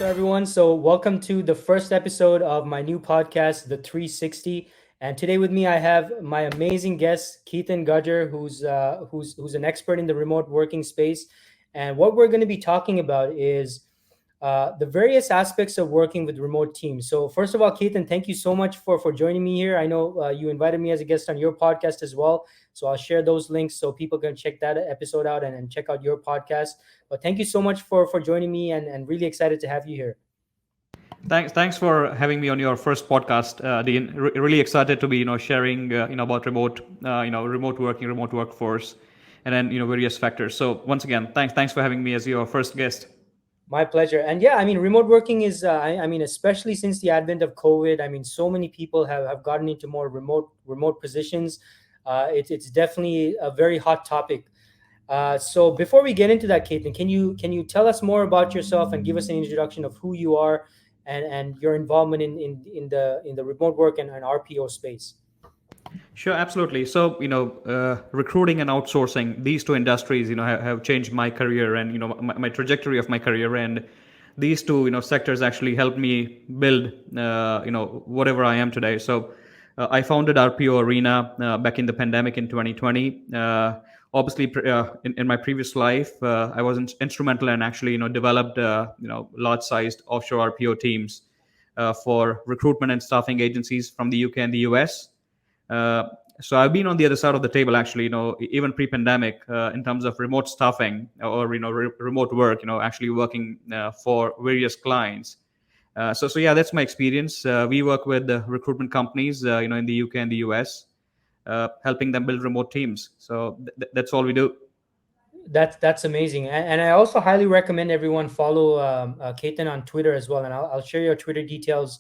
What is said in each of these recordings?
everyone. So, welcome to the first episode of my new podcast, The 360. And today with me, I have my amazing guest, Ketan Gajjar, who's an expert in the remote working space. And what we're going to be talking about is the various aspects of working with remote teams. So, first of all, Ketan, thank you so much for joining me here. I know you invited me as a guest on your podcast as well. So, I'll share those links so people can check that episode out and check out your podcast. But thank you so much for joining me and really excited to have you here. Thanks for having me on your first podcast, Dean. Really excited to be, sharing, about remote working, remote workforce, and then, various factors. So once again, thanks for having me as your first guest. My pleasure. And yeah, I mean, remote working is, I mean, especially since the advent of COVID, I mean, so many people have gotten into more remote positions. It's definitely a very hot topic. So before we get into that, Caitlin, can you tell us more about yourself and give us an introduction of who you are and your involvement in the remote work and RPO space? Sure, absolutely. So, recruiting and outsourcing, these two industries, have changed my career and, my trajectory of my career. And these two, sectors actually helped me build, whatever I am today. So, I founded RPO Arena back in the pandemic in 2020. Obviously, in my previous life, I was instrumental and actually, developed, large-sized offshore RPO teams for recruitment and staffing agencies from the UK and the US. Uh, so I've been on the other side of the table, actually, even pre-pandemic, in terms of remote staffing or remote work, actually working for various clients. So yeah, that's my experience. We work with recruitment companies, in the UK and the US, helping them build remote teams. So that's all we do. That's amazing, and I also highly recommend everyone follow Ketan on Twitter as well, and I'll share your Twitter details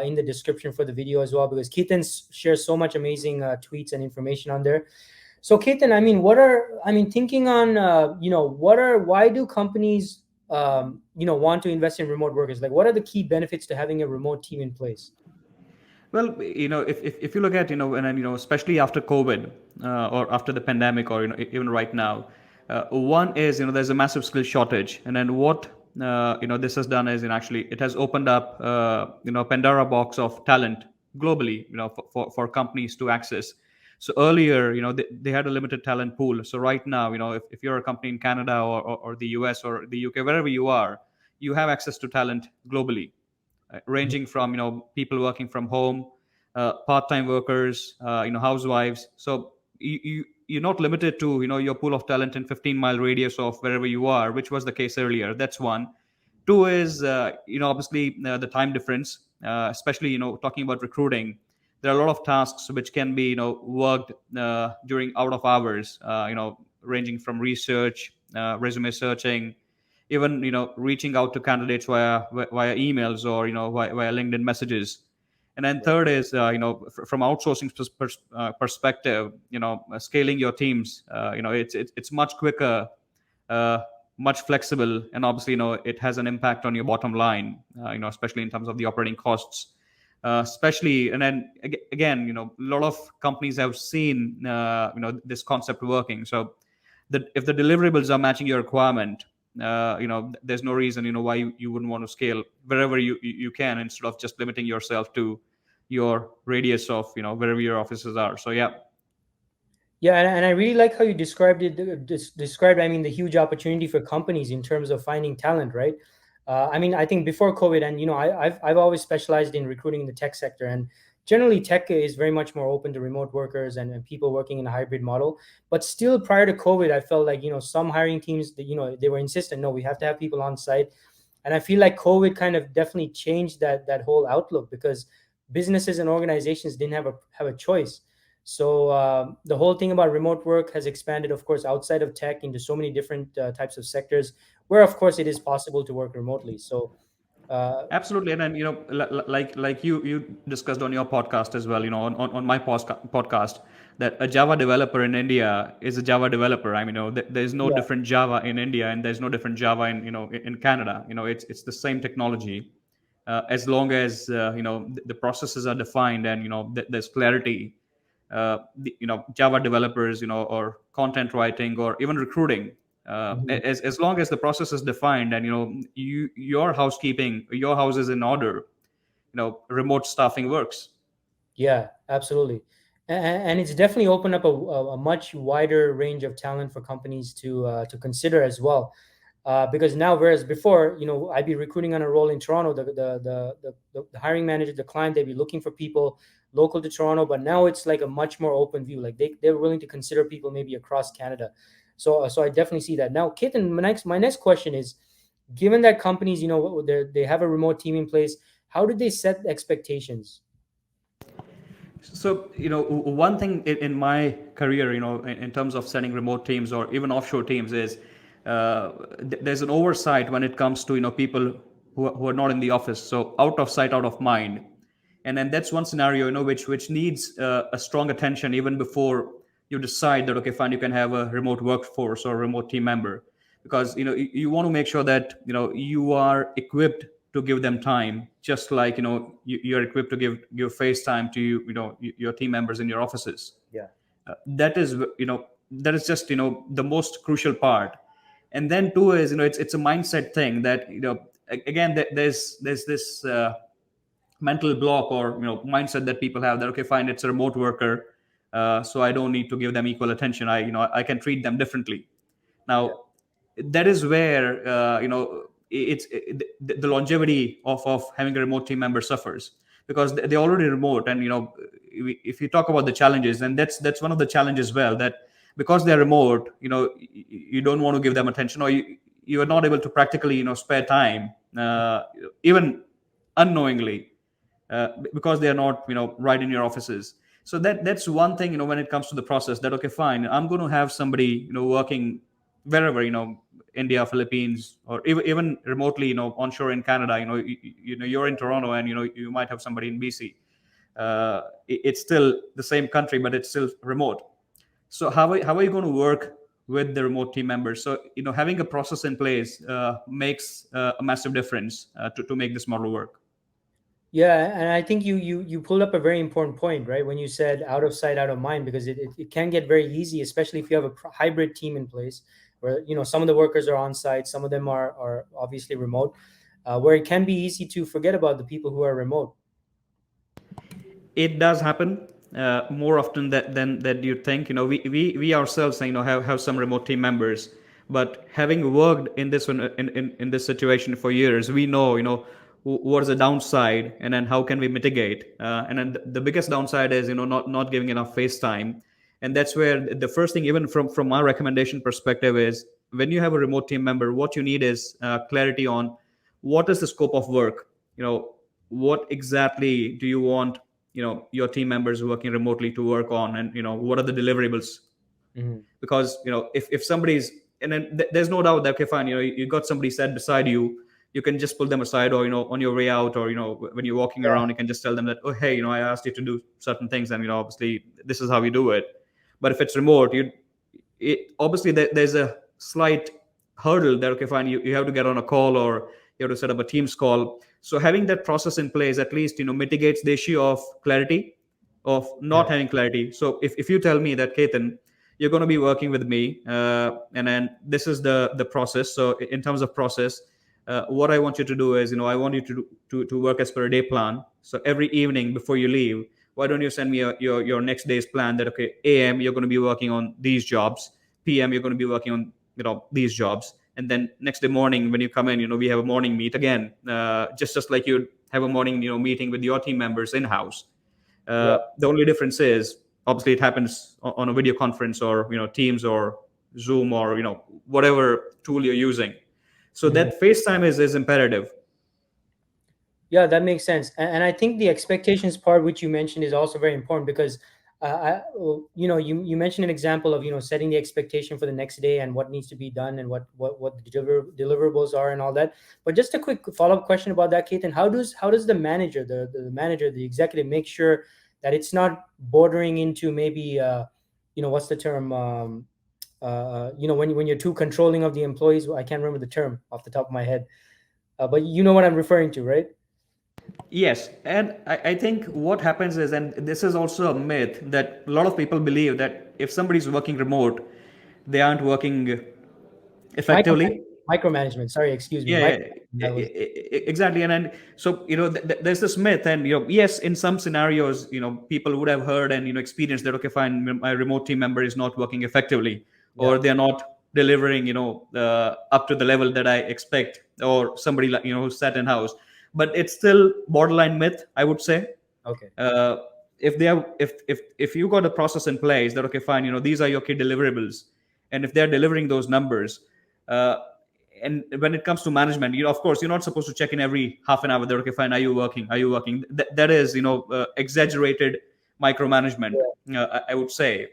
in the description for the video as well, because Ketan shares so much amazing tweets and information on there. So Ketan, thinking on why do companies want to invest in remote workers? Like, what are the key benefits to having a remote team in place? Well, if you look at, and especially after COVID or after the pandemic, or even right now, one is, there's a massive skill shortage, and then what this has done is, actually it has opened up a Pandora box of talent globally, for companies to access. So earlier, they had a limited talent pool. So right now, if you're a company in Canada or the US or the UK, wherever you are, you have access to talent globally, ranging from people working from home, part-time workers, housewives. So you're not limited to your pool of talent in 15-mile radius of wherever you are, which was the case earlier. That's one. Two is obviously the time difference, especially talking about recruiting. There are a lot of tasks which can be worked during out of hours, ranging from research, resume searching, even reaching out to candidates via emails or via LinkedIn messages. And then third is from outsourcing perspective, scaling your teams, it's much quicker, uh, much flexible, and obviously it has an impact on your bottom line, especially in terms of the operating costs, especially. And then again, a lot of companies have seen this concept working. So that if the deliverables are matching your requirement, there's no reason why you wouldn't want to scale wherever you can, instead of just limiting yourself to your radius of wherever your offices are. So yeah. Yeah, and I really like how you described it. Described, I mean, the huge opportunity for companies in terms of finding talent, right? I think before COVID, and I've always specialized in recruiting in the tech sector, and generally tech is very much more open to remote workers and people working in a hybrid model. But still, prior to COVID, I felt like some hiring teams that they were insistent, no, we have to have people on site, and I feel like COVID kind of definitely changed that whole outlook, because businesses and organizations didn't have a choice. So the whole thing about remote work has expanded, of course, outside of tech into so many different types of sectors where, of course, it is possible to work remotely. So Absolutely. And then like you discussed on your podcast as well, on my podcast, that a Java developer in India is a Java developer. I mean, there's no yeah, different Java in India, and there's no different Java in Canada. It's the same technology, as long as the processes are defined, and there's clarity. Java developers, or content writing, or even recruiting, Mhm. As long as the process is defined, and your housekeeping, your house is in order, remote staffing works. Yeah, absolutely. And it's definitely opened up a much wider range of talent for companies to consider as well. Because now, whereas before, I'd be recruiting on a role in Toronto, the hiring manager, the client, they'd be looking for people local to Toronto, but now it's like a much more open view. Like they're willing to consider people maybe across Canada. So I definitely see that. Now, Kit, and my next question is, given that companies, they have a remote team in place, how did they set expectations? So, one thing in my career, in terms of setting remote teams or even offshore teams is there's an oversight when it comes to, people who are not in the office. So out of sight, out of mind. And then that's one scenario, which needs a strong attention even before you decide that, okay, fine, you can have a remote workforce or a remote team member. Because, you want to make sure that, you are equipped to give them time, just like you're equipped to give FaceTime to your team members in your offices. Yeah. That is that is just the most crucial part. And then two is it's a mindset thing that again there's this mental block or mindset that people have that, okay, fine, it's a remote worker, so I don't need to give them equal attention. I can treat them differently. Yeah. Now, that is where the longevity of having a remote team member suffers, because they're already remote. And if you talk about the challenges, and that's one of the challenges as well, that because they're remote, you don't want to give them attention, or you are not able to practically spare time, even unknowingly, because they are not right in your offices. So that's one thing, when it comes to the process, that, okay, fine, I'm going to have somebody working wherever, India, Philippines, or even remotely, onshore in Canada. You're in Toronto, and you might have somebody in BC. It's still the same country, but it's still remote. So how are you going to work with the remote team members? So having a process in place makes a massive difference to make this model work. Yeah, and I think you pulled up a very important point, right? When you said out of sight, out of mind, because it can get very easy, especially if you have a hybrid team in place where some of the workers are on site, some of them are obviously remote, where it can be easy to forget about the people who are remote. It does happen more often than you think. We ourselves, have some remote team members, but having worked in this one, in this situation for years, we know, what is the downside, and then how can we mitigate. And then the biggest downside is not giving enough face time. And that's where the first thing, even from my recommendation perspective, is when you have a remote team member, what you need is clarity on what is the scope of work. What exactly do you want your team members working remotely to work on, and what are the deliverables. Hmm. Because if somebody's, and then there's no doubt that, okay, fine, you got somebody sat beside you, you can just pull them aside, or on your way out, or when you're walking Yeah. around, you can just tell them that, oh, hey, I asked you to do certain things, and obviously this is how we do it. But if it's remote, obviously there's a slight hurdle that, okay, fine, you have to get on a call, or you have to set up a Teams call. So having that process in place at least mitigates the issue of clarity, of Yeah. not having clarity. So if you tell me that, Ketan, you're going to be working with me, and then this is the process. So in terms of process, what I want you to do is, I want you to work as per a day plan. So every evening before you leave, why don't you send me your next day's plan, that, okay, AM, you're going to be working on these jobs, PM, you're going to be working on these jobs, and then next day morning when you come in, we have a morning meet again, just like you'd have a morning meeting with your team members in house. Yeah. The only difference is, obviously, it happens on a video conference, or Teams, or Zoom, or whatever tool you're using. So Mhm. that FaceTime is imperative. Yeah, that makes sense. And I think the expectations part, which you mentioned, is also very important because, you mentioned an example of, setting the expectation for the next day and what needs to be done and what the deliverables are and all that. But just a quick follow up question about that, Ketan. How does the manager, the manager, the executive, make sure that it's not bordering into maybe, what's the term? When you're too controlling of the employees. I can't remember the term off the top of my head, but you know what I'm referring to, right? Yes, and I think what happens is, and this is also a myth, that a lot of people believe that if somebody's working remote, they aren't working Micro effectively. micromanagement. Sorry, excuse me. Yeah, yeah, Micromanagement. That was exactly. And so there's this myth, and yes, in some scenarios, people would have heard and experienced that, okay, fine, my remote team member is not working effectively, yeah. or they're not delivering up to the level that I expect, or somebody like who's sat in house. But it's still borderline myth, I would say. Okay. uh, if they have if you got a process in place that, okay, fine, these are your key deliverables, and if they're delivering those numbers, uh, and when it comes to management, of course you're not supposed to check in every half an hour that, okay, fine, are you working? That is exaggerated micromanagement, Yeah. I would say,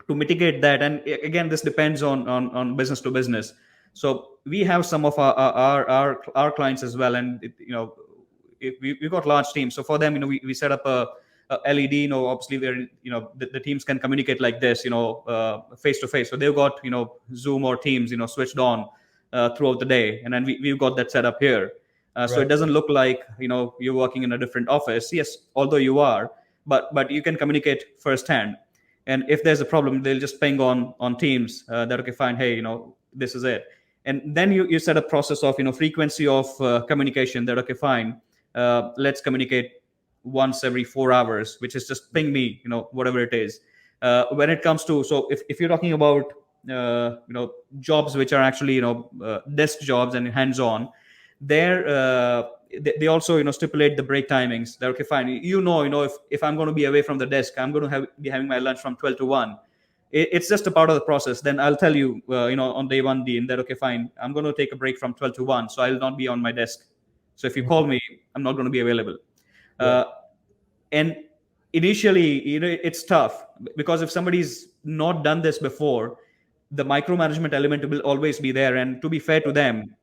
to mitigate that. And again, this depends on business to business. So we have some of our clients as well, and we got large teams. So for them, we set up a LED. Obviously, where the teams can communicate like this, face to face. So they've got Zoom or Teams, switched on throughout the day, and then we've got that set up here. So it Right. doesn't look like you're working in a different office. Yes, although you are, but you can communicate firsthand. And if there's a problem, they'll just ping on Teams that, okay, fine, hey, this is it. And then you set a process of frequency of communication that, okay, fine, let's communicate once every 4 hours, which is just ping me, whatever it is. When it comes to, so if you're talking about jobs which are actually desk jobs and hands on, there they also stipulate the break timings. That, okay, fine, if I'm going to be away from the desk, I'm going to be having my lunch from 12 to 1. It's just a part of the process. Then I'll tell you, on day one, Dean, that, okay, fine, I'm going to take a break from 12 to 1, so I'll not be on my desk. So if you call Mhm. me, I'm not going to be available. Yeah. uh, and initially, it's tough, because if somebody's not done this before, the micromanagement element will always be there. And to be fair to them,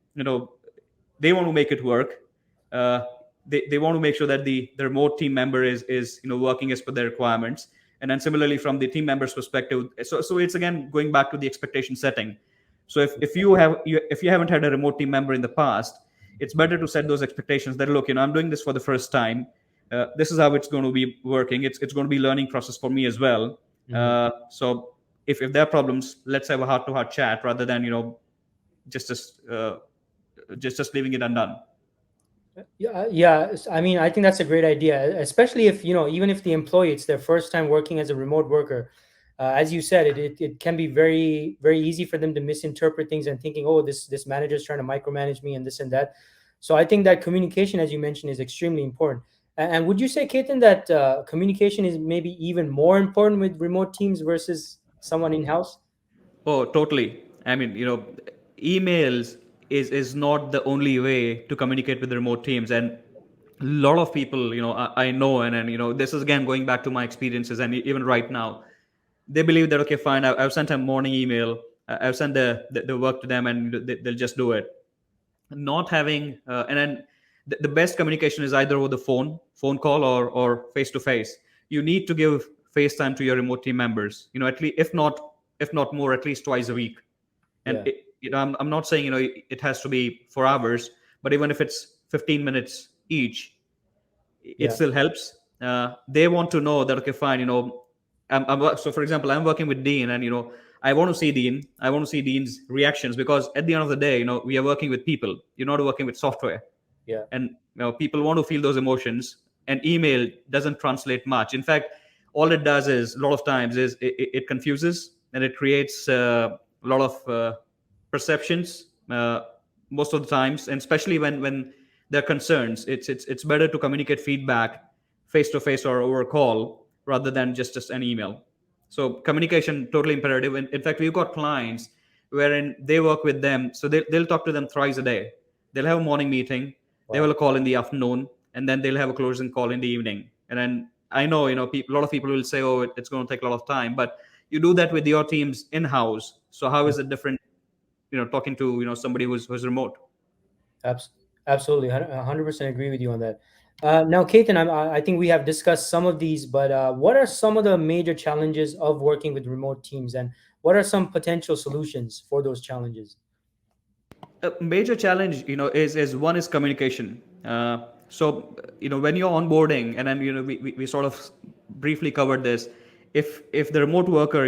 they want to make it work. uh, they want to make sure that the remote team member is working as per their requirements. And then similarly, from the team member's perspective, so it's again going back to the expectation setting. So if you haven't had a remote team member in the past, it's better to set those expectations that, look, I'm doing this for the first time. This is how it's going to be working. It's going to be learning process for me as well. Mhm. So if there are problems, let's have a heart to heart chat, rather than just just uh, just leaving it undone. Yeah, yeah. I mean, I think that's a great idea, especially if, even if the employee, it's their first time working as a remote worker. As you said, it can be very, very easy for them to misinterpret things and thinking, oh, this manager is trying to micromanage me and this and that. So I think that communication, as you mentioned, is extremely important. And would you say, Ketan, that communication is maybe even more important with remote teams versus someone in house? Oh, totally. I mean, emails is not the only way to communicate with remote teams. And a lot of people, I know, and this is again going back to my experiences, and even right now, they believe that, okay, fine, I've sent a morning email, I've sent the work to them, and they'll just do it. Not having and then the best communication is either over the phone call, or face to face. You need to give face time to your remote team members, at least, if not more, at least twice a week. And Yeah, I'm not saying it has to be for hours, but even if it's 15 minutes each, it yeah, still helps. They want to know that, okay, fine, so for example, I'm working with Dean, and I want to see Dean. I want to see Dean's reactions, because at the end of the day, we are working with people. You're not working with software. yeah, And people want to feel those emotions, and email doesn't translate much. In fact, all it does is, a lot of times, is it confuses, and it creates a lot of perceptions, most of the times. And especially when there are concerns, it's better to communicate feedback face to face or over a call, rather than just an email. So communication, totally imperative. In fact, we've got clients wherein they work with them, so they'll talk to them thrice a day. They'll have a morning meeting, they will wow. call in the afternoon, and then they'll have a closing call in the evening. And then I know, a lot of people will say, oh, it's going to take a lot of time, but you do that with your teams in house. So how is it different, talking to somebody who's remote? Abs- Absolutely, 100% agree with you on that. Now, Ketan, I think we have discussed some of these, but what are some of the major challenges of working with remote teams, and what are some potential solutions for those challenges? A major challenge, is one is communication. So when you're onboarding, and then we sort of briefly covered this. If the remote worker,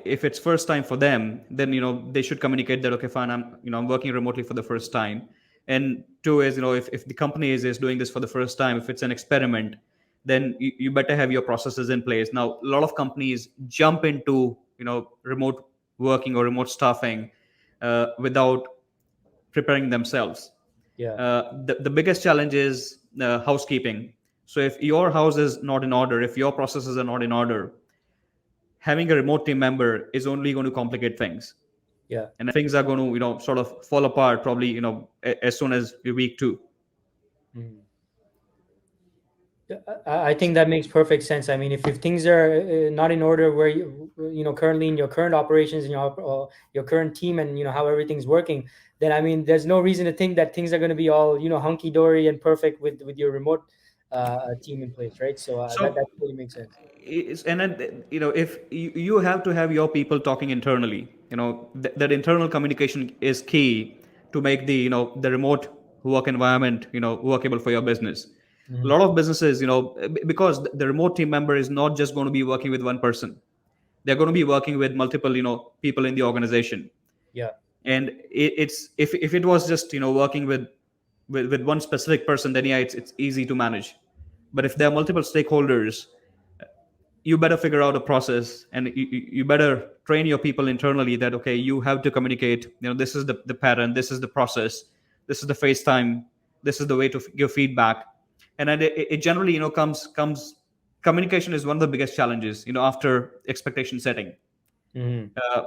if it's first time for them, then they should communicate that, okay, fine, I'm working remotely for the first time. And two is, if the company is doing this for the first time, if it's an experiment, then you better have your processes in place. Now a lot of companies jump into remote working or remote staffing without preparing themselves. Yeah. The biggest challenge is housekeeping. So if your house is not in order, if your processes are not in order, having a remote team member is only going to complicate things, Yeah. and things are going to sort of fall apart probably as soon as week two. Mhm. Yeah, I think that makes perfect sense. I mean, if things are not in order where currently in your current operations and your current team and how everything's working, then I mean, there's no reason to think that things are going to be all hunky dory and perfect with your remote team in place, right? So that So really makes sense. and then, if you have to have your people talking internally, that internal communication is key to make the remote work environment workable for your business. A Hmm. lot of businesses, because the remote team member is not just going to be working with one person, they're going to be working with multiple people in the organization. Yeah. And it's if it was just working with one specific person, then yeah, it's easy to manage. But if there are multiple stakeholders, you better figure out a process, and you better train your people internally that, okay, you have to communicate, this is the pattern, this is the process, this is the FaceTime, this is the way to give feedback. And then it generally comes communication is one of the biggest challenges after expectation setting. Hmm. uh,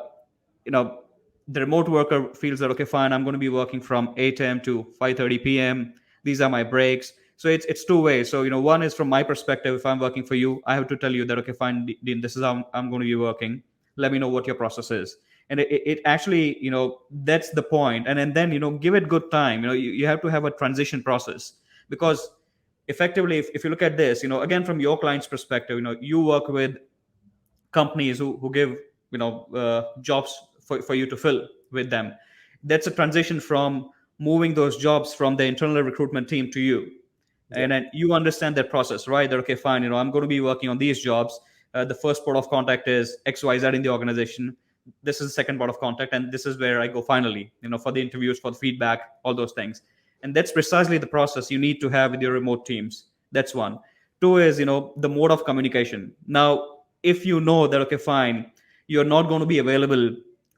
you know the remote worker feels that, okay, fine, I'm going to be working from 8 a.m. to 5:30 p.m. These are my breaks. So it's two ways. So one is from my perspective. If I'm working for you, I have to tell you that, okay, fine, Dean, this is how I'm going to be working. Let me know what your process is. And it actually, that's the point. And then give it good time. You have to have a transition process, because effectively, if you look at this, again, from your client's perspective, you work with companies who give jobs for you to fill with them. That's a transition from moving those jobs from the internal recruitment team to you. Yeah. And then you understand that process, right? That, okay, fine, I'm going to be working on these jobs. The first port of contact is XYZ in the organization. This is the second port of contact, and this is where I go finally, for the interviews, for the feedback, all those things. And that's precisely the process you need to have with your remote teams. That's one. Two is the mode of communication. Now, if you know that, okay, fine, you're not going to be available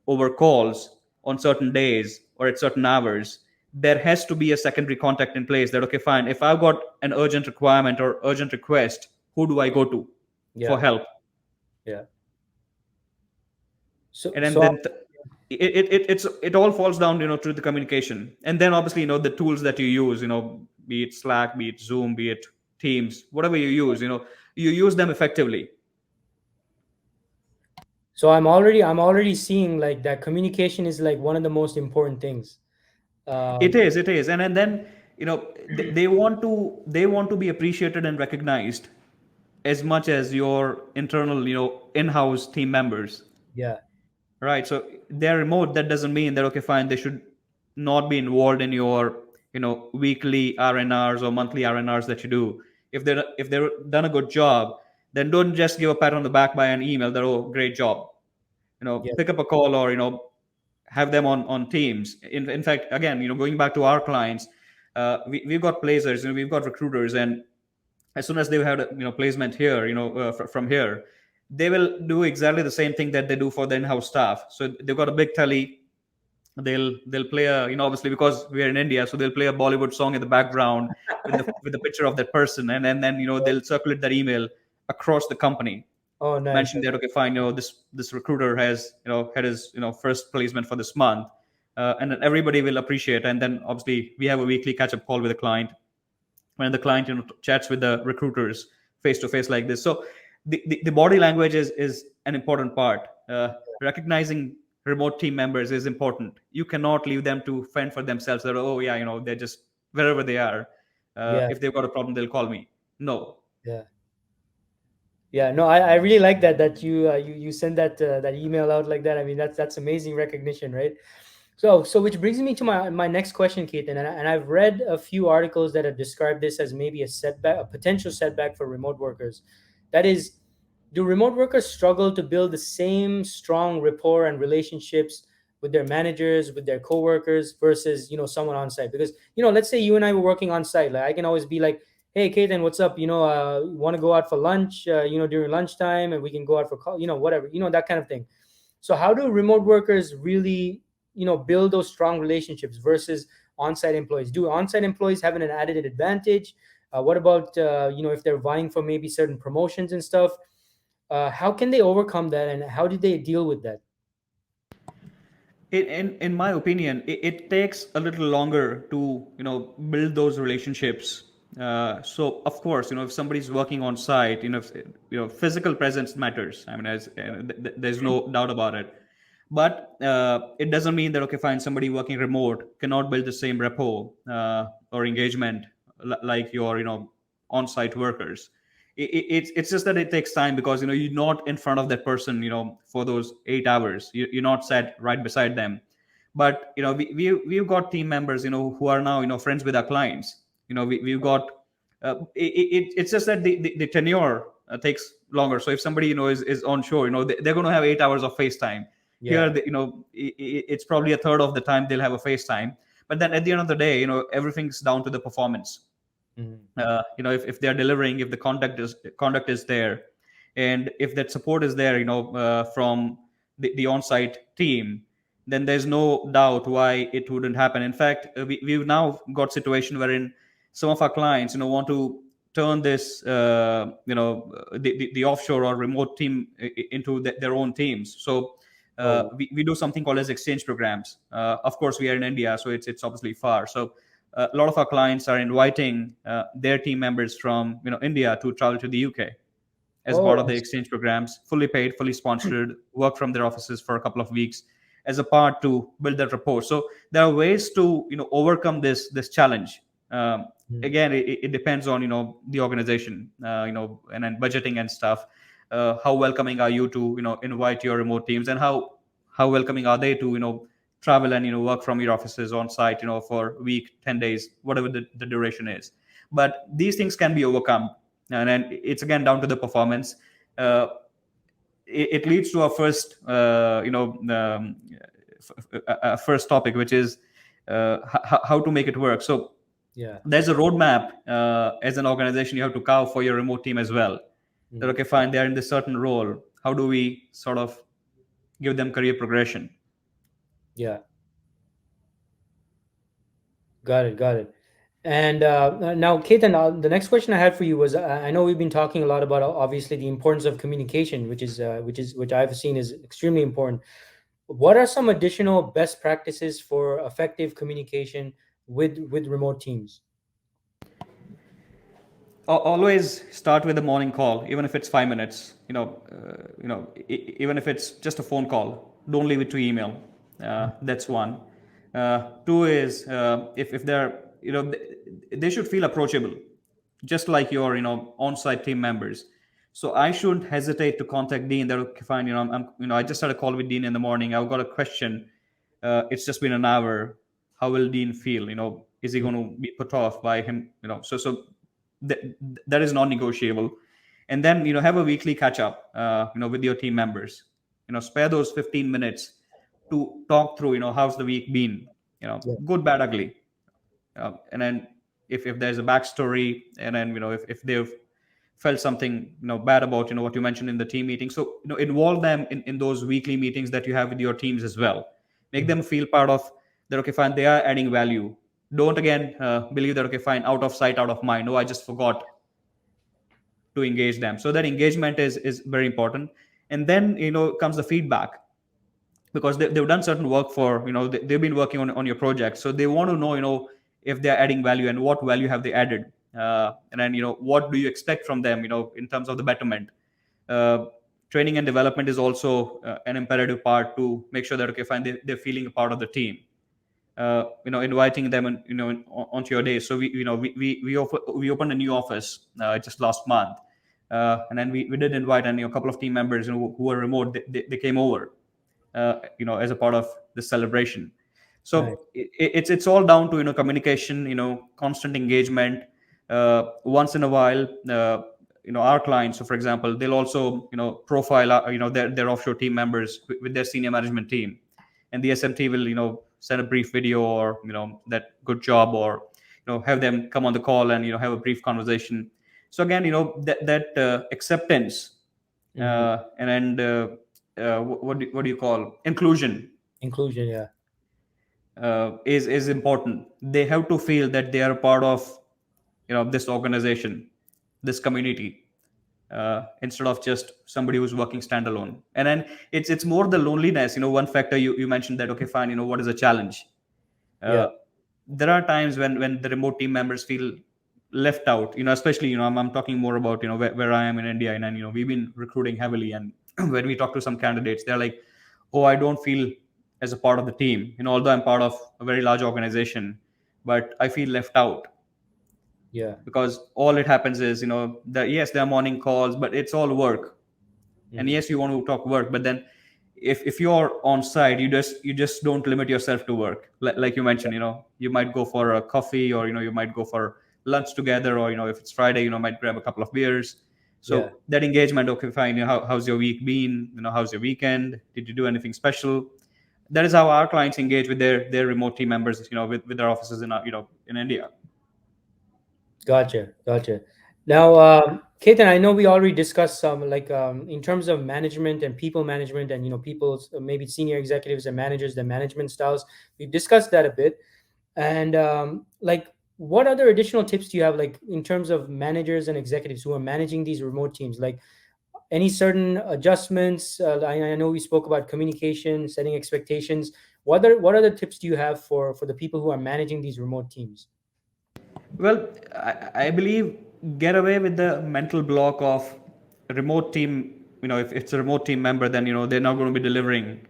over calls on certain days or at certain hours, there has to be a secondary contact in place. That, okay, fine, if I've got an urgent requirement or urgent request, who do I go to for Yeah. help? Yeah. So And then, so it all falls down to the communication. And then obviously the tools that you use, be it Slack, be it Zoom, be it Teams, whatever you use, you use them effectively. I'm already seeing like that communication is like one of the most important things. It is. And then they want to be appreciated and recognized as much as your internal in-house team members. Yeah. Right. So they're remote. That doesn't mean that, okay, fine, they should not be involved in your weekly RNRs or monthly RNRs that you do. If they're done a good job, then don't just give a pat on the back by an email that, oh, great job. Yeah. Pick up a call, or have them on Teams. In fact, again, going back to our clients, we've got placers, we've got recruiters, and as soon as they've had a placement here, from here, they will do exactly the same thing that they do for the in-house staff. So they've got a big telly. They'll play a, obviously, because we are in India, so they'll play a Bollywood song in the background with the picture of that person, and then they'll circulate that email across the company, Oh, nice. mentioning that, okay, fine, this recruiter has had his first placement for this month. And then everybody will appreciate. And then obviously we have a weekly catch-up call with the client, when the client chats with the recruiters face to face like this. So the body language is an important part. Recognizing remote team members is important. You cannot leave them to fend for themselves, that, oh yeah, they're just wherever they are. Yeah. If they've got a problem, they'll call me. No. Yeah. Yeah. No, I really like that you send that email out like that. I mean, that's amazing recognition, right? So which brings me to my next question, Ketan, and I've read a few articles that have described this as maybe a setback, a potential setback for remote workers. That is do remote workers struggle to build the same strong rapport and relationships with their managers, with their coworkers versus, someone on site? Because, let's say you and I were working on site. Like I can always be like, hey, Ketan, what's up? Want to go out for lunch, during lunchtime, and we can go out for call, whatever, that kind of thing. So how do remote workers really, build those strong relationships versus on-site employees? Do on-site employees have an added advantage? What about, if they're vying for maybe certain promotions and stuff? How can they overcome that, and how did they deal with that? In my opinion, it takes a little longer to build those relationships. So of course, if somebody's working on site, if, physical presence matters. I mean, there's no doubt about it. But it doesn't mean that, okay, fine, somebody working remote cannot build the same rapport or engagement like your on-site workers. It's just that it takes time, because you're not in front of that person for those 8 hours. You're not sat right beside them. But we've got team members who are now friends with our clients. We've got it's just that the tenure takes longer. So if somebody is onshore, they're going to have 8 hours of FaceTime. Here, Yeah. it's probably a third of the time they'll have a FaceTime. But then at the end of the day, everything's down to the performance. Mhm. If they're delivering, if the conduct is there, and if that support is there from the on-site team, then there's no doubt why it wouldn't happen. In fact, we've now got situation wherein some of our clients want to turn this the offshore or remote team into their own teams. So Oh. we do something called as exchange programs. Of course, we are in India, so it's obviously far. So a lot of our clients are inviting their team members from India to travel to the UK as part Oh, of the exchange programs, fully paid, fully sponsored, work from their offices for a couple of weeks as a part to build that rapport. So there are ways to overcome this challenge. Um, Mhm. Again, it depends on the organization, and then budgeting and stuff. How welcoming are you to invite your remote teams, and how welcoming are they to travel and work from your offices on site for a week, 10 days, whatever the duration is. But these things can be overcome, and then it's again down to the performance. uh, it leads to our first first topic, which is how to make it work. So Yeah. there's a roadmap as an organization you have to carve for your remote team as well. That, Mhm. okay, fine, they're in this certain role, how do we sort of give them career progression? Yeah. Got it. Got it. And now, Ketan, the next question I had for you was: I know we've been talking a lot about, obviously, the importance of communication, which I've seen is extremely important. What are some additional best practices for effective communication with remote teams? Always start with a morning call, even if it's 5 minutes. Even if it's just a phone call, don't leave it to email. That's one. Two is, if they're they should feel approachable, just like your on-site team members. So I shouldn't hesitate to contact Dean. That, okay, fine. I just had a call with Dean in the morning. I've got a question. It's just been an hour. How will Dean feel? Is he going to be put off by him? So th- that is non-negotiable. And then have a weekly catch up with your team members. Spare those 15 minutes to talk through how's the week been, Yeah. good, bad, ugly. And then if there's a backstory, and then if they've felt something bad about what you mentioned in the team meeting, so involve them in those weekly meetings that you have with your teams as well. Make Mhm. them feel part of that. Okay, fine, they are adding value. Don't again believe that, okay, fine, out of sight, out of mind. No, I just forgot to engage them. So that engagement is very important. And then comes the feedback, because they've done certain work for they've been working on your project, so they want to know if they're adding value and what value have they added. And then what do you expect from them in terms of the betterment. uh, Training and development is also an imperative part to make sure that, okay, fine, they're feeling a part of the team. Inviting them and onto your day. So we opened a new office just last month. And then we did invite, and a couple of team members who were remote, they came over as a part of the celebration. Nice. So it's all down to communication, constant engagement. Once in a while, our clients, so for example, they'll also profile their offshore team members with their senior management team, and the SMT will send a brief video, or that good job, or have them come on the call and have a brief conversation. So again, that acceptance, Hmm. what do you call inclusion, Inclusion, yeah. is important. They have to feel that they are a part of this organization, this community, instead of just somebody who's working standalone. And then it's more the loneliness. One factor you mentioned, that okay, fine, what is a challenge. Yeah. uh, there are times when the remote team members feel left out, especially I'm talking more about where I am in India, and then we've been recruiting heavily, and when we talk to some candidates, they're like, oh, I don't feel as a part of the team, although I'm part of a very large organization, but I feel left out. Yeah. Because all it happens is that yes, there are morning calls, but it's all work. And Hmm. yes, you want to talk work, but then if you're on site, you just don't limit yourself to work. Like you mentioned, you might go for a coffee, or you might go for lunch together, or if it's Friday, might grab a couple of beers. Yeah. So that engagement, okay, fine, how's your week been, how's your weekend, did you do anything special? That is how our clients engage with their remote team members, with their offices in in India. Gotcha, gotcha. Now, Ketan, I know we already discussed some, like, in terms of management and people management, and people's, maybe senior executives and managers, their management styles. We've discussed that a bit, and like, what other additional tips do you have, like, in terms of managers and executives who are managing these remote teams? Like, any certain adjustments? I know we spoke about communication, setting expectations. What other tips do you have for the people who are managing these remote teams? Well, I believe get away with the mental block of remote team. If it's a remote team member, then they're not going to be delivering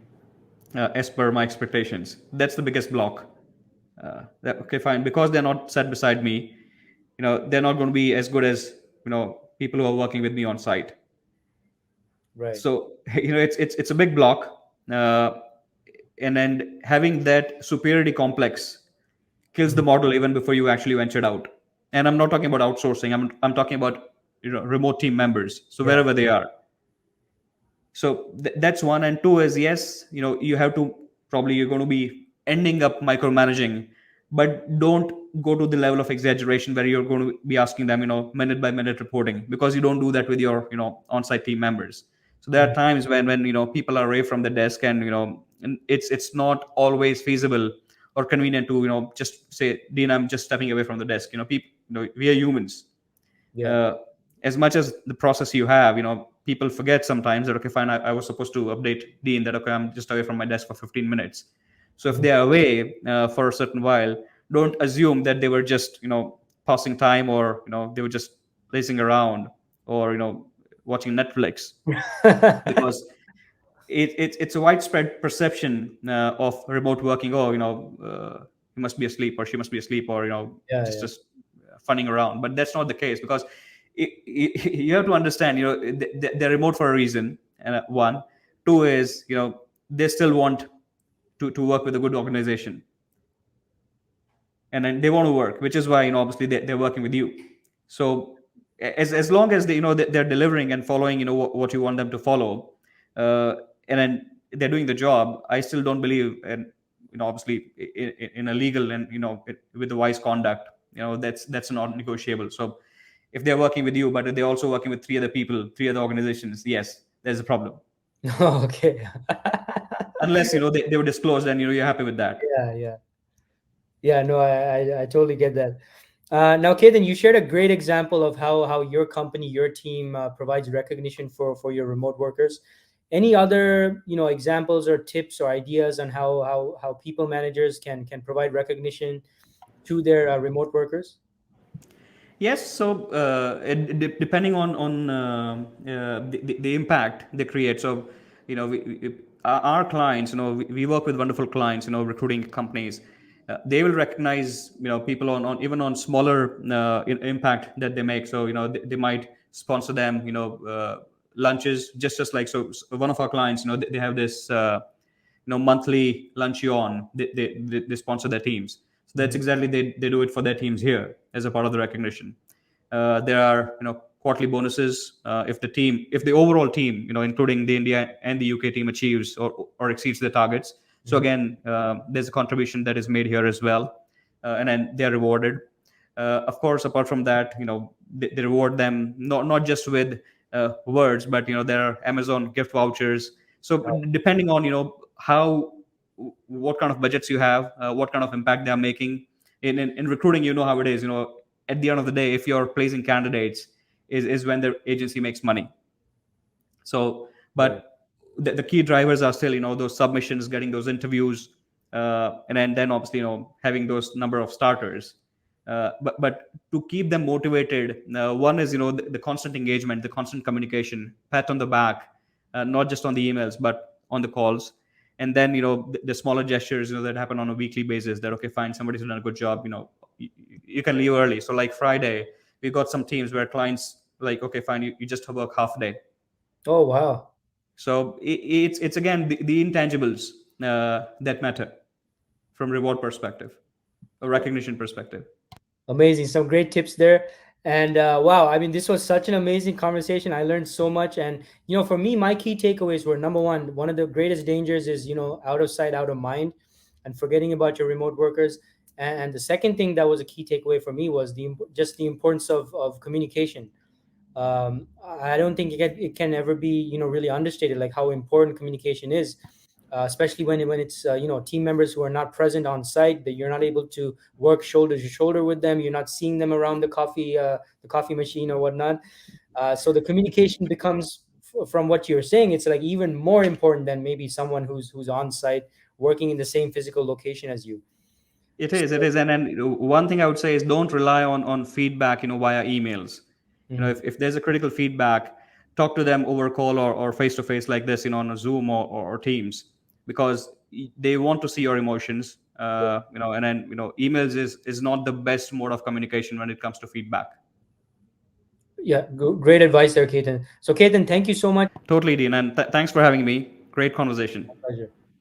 as per my expectations. That's the biggest block. Okay, fine, because they're not sat beside me. They're not going to be as good as people who are working with me on site. Right. So it's a big block, and then having that superiority complex kills the Mhm. model even before you actually ventured out. And I'm not talking about outsourcing. I'm talking about remote team members. So Yeah. wherever they are. So that's one. And two is, yes, you have to, probably you're going to be ending up micromanaging, but don't go to the level of exaggeration where you're going to be asking them minute by minute reporting, because you don't do that with your on-site team members. So there are Mhm. times when people are away from the desk, and and it's not always feasible or convenient to just say, Dean, I'm just stepping away from the desk. People, we are humans. Yeah. uh, as much as the process you have, people forget sometimes that okay, fine, I was supposed to update Dean that okay, I'm just away from my desk for 15 minutes. So if Mhm. they are away for a certain while, don't assume that they were just passing time, or they were just lazing around, or watching Netflix. Because it's a widespread perception of remote working. Oh, he must be asleep, or she must be asleep, or Yeah. just Yeah. just funning around. But that's not the case, because you have to understand, they're remote for a reason. And one, two is they still want to work with a good organization, and then they want to work, which is why obviously they're working with you. So as long as they they're delivering and following what you want them to follow, uh, and then they're doing the job, I still don't believe, and obviously in a legal and with the wise conduct, that's not negotiable. So if they're working with you, but they're also working with three other people, three other organizations, yes, there's a problem. Okay. Unless they were disclosed, and you're happy with that. Yeah. Yeah. Yeah. No, I totally get that. Now, Ketan, you shared a great example of how your company, your team, provides recognition for your remote workers. Any other examples or tips or ideas on how people managers can provide recognition to their remote workers? Yes, so depending on the impact they create. So our clients, we work with wonderful clients, recruiting companies. They will recognize people on even on smaller impact that they make. So they might sponsor them lunches, just like, so one of our clients, they have this monthly lunch on. They sponsor their teams. So that's Mhm. exactly, they do it for their teams here as a part of the recognition. There are quarterly bonuses if the overall team, including the India and the UK team, achieves or exceeds the targets. So Mhm. again, there's a contribution that is made here as well, and then they're rewarded. Of course, apart from that, they reward them not just with words, but there are Amazon gift vouchers. So Wow. depending on how what kind of budgets you have, what kind of impact they are making in recruiting, how it is. At the end of the day, if you're placing candidates, is when the agency makes money. So, Right. but the key drivers are still those submissions, getting those interviews, and then obviously having those number of starters. But to keep them motivated, one is the constant engagement, the constant communication, pat on the back, not just on the emails but on the calls. And then the smaller gestures that happen on a weekly basis, that okay, fine, somebody's done a good job, you can leave early. So like Friday, we got some teams where clients like, okay, fine, you just work half a day. Oh, wow. So it's again the intangibles that matter from reward perspective, a recognition perspective. Amazing. Some great tips there. And wow, I mean, this was such an amazing conversation. I learned so much. And, for me, my key takeaways were number one of the greatest dangers is, out of sight, out of mind, and forgetting about your remote workers. And the second thing that was a key takeaway for me was just the importance of communication. I don't think it can ever be, really understated, like how important communication is, especially when it's team members who are not present on site, that you're not able to work shoulder to shoulder with them, you're not seeing them around the coffee machine or whatnot. So the communication becomes, from what you're saying, it's like even more important than maybe someone who's on site working in the same physical location as you. It So, is, and one thing I would say is don't rely on feedback, via emails. mhm. If there's a critical feedback, talk to them over call or face to face like this, on a Zoom or Teams, because they want to see your emotions. And then emails is not the best mode of communication when it comes to feedback. Yeah, great advice there, Ketan. So, Ketan, thank you so much. Totally, Dean, and thanks for having me. Great conversation. Pleasure.